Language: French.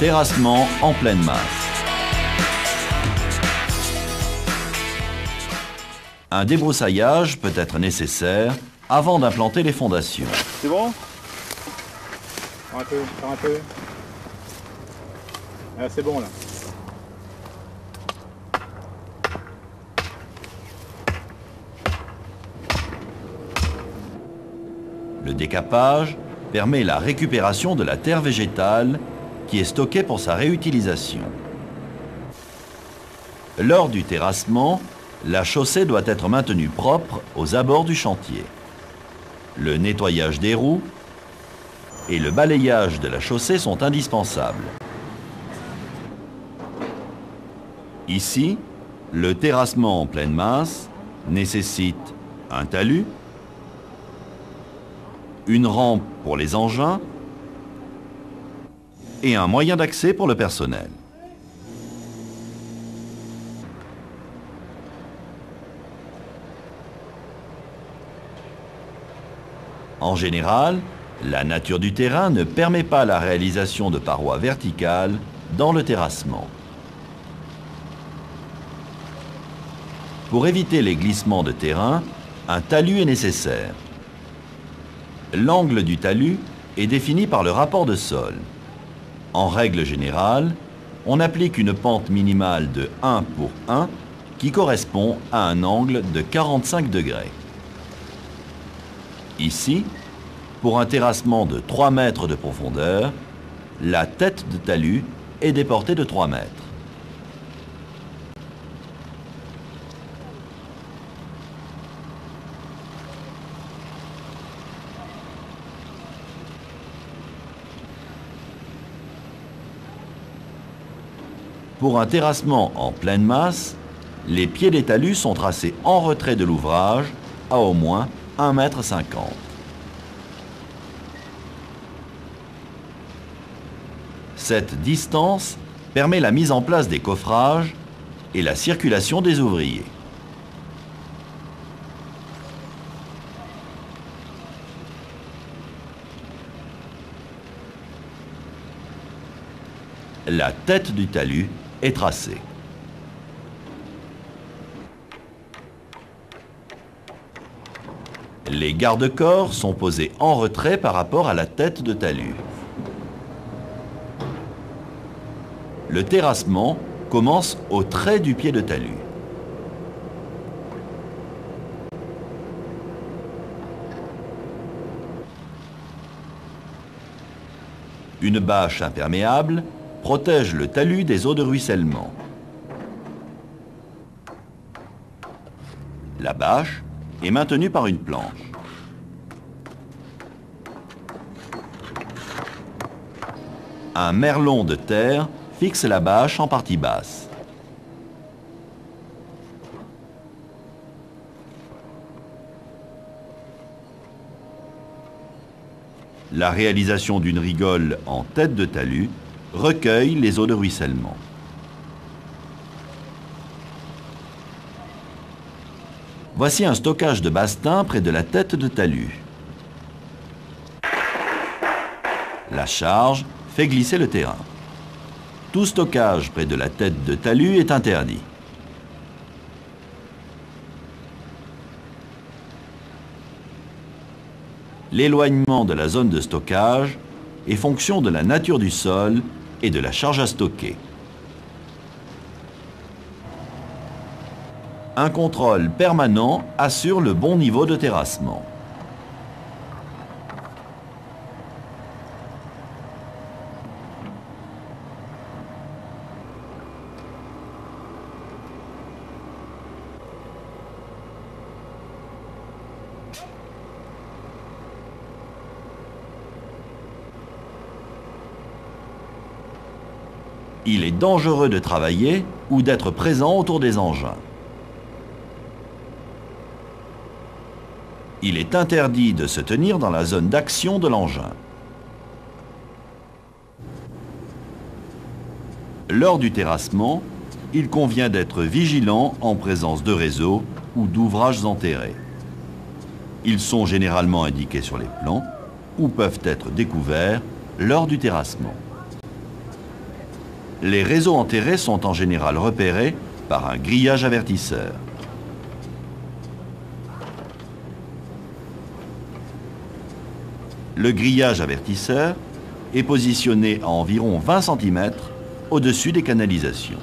Terrassement en pleine masse. Un débroussaillage peut être nécessaire avant d'implanter les fondations. C'est bon? Un peu, un peu. Ah, c'est bon là. Le décapage permet la récupération de la terre végétale qui est stockée pour sa réutilisation. Lors du terrassement, la chaussée doit être maintenue propre aux abords du chantier. Le nettoyage des roues et le balayage de la chaussée sont indispensables. Ici, le terrassement en pleine masse nécessite un talus, une rampe pour les engins et un moyen d'accès pour le personnel. En général, la nature du terrain ne permet pas la réalisation de parois verticales dans le terrassement. Pour éviter les glissements de terrain, un talus est nécessaire. L'angle du talus est défini par le rapport de sol. En règle générale, on applique une pente minimale de 1 pour 1 qui correspond à un angle de 45 degrés. Ici, pour un terrassement de 3 mètres de profondeur, la tête de talus est déportée de 3 mètres. Pour un terrassement en pleine masse, les pieds des talus sont tracés en retrait de l'ouvrage à au moins 1,50 m. Cette distance permet la mise en place des coffrages et la circulation des ouvriers. La tête du talus est tracée. Les garde-corps sont posés en retrait par rapport à la tête de talus. Le terrassement commence au trait du pied de talus. Une bâche imperméable protège le talus des eaux de ruissellement. La bâche est maintenue par une planche. Un merlon de terre fixe la bâche en partie basse. La réalisation d'une rigole en tête de talus recueille les eaux de ruissellement. Voici un stockage de bastin près de la tête de talus. La charge fait glisser le terrain. Tout stockage près de la tête de talus est interdit. L'éloignement de la zone de stockage est fonction de la nature du sol et de la charge à stocker. Un contrôle permanent assure le bon niveau de terrassement. Il est dangereux de travailler ou d'être présent autour des engins. Il est interdit de se tenir dans la zone d'action de l'engin. Lors du terrassement, il convient d'être vigilant en présence de réseaux ou d'ouvrages enterrés. Ils sont généralement indiqués sur les plans ou peuvent être découverts lors du terrassement. Les réseaux enterrés sont en général repérés par un grillage avertisseur. Le grillage avertisseur est positionné à environ 20 cm au-dessus des canalisations.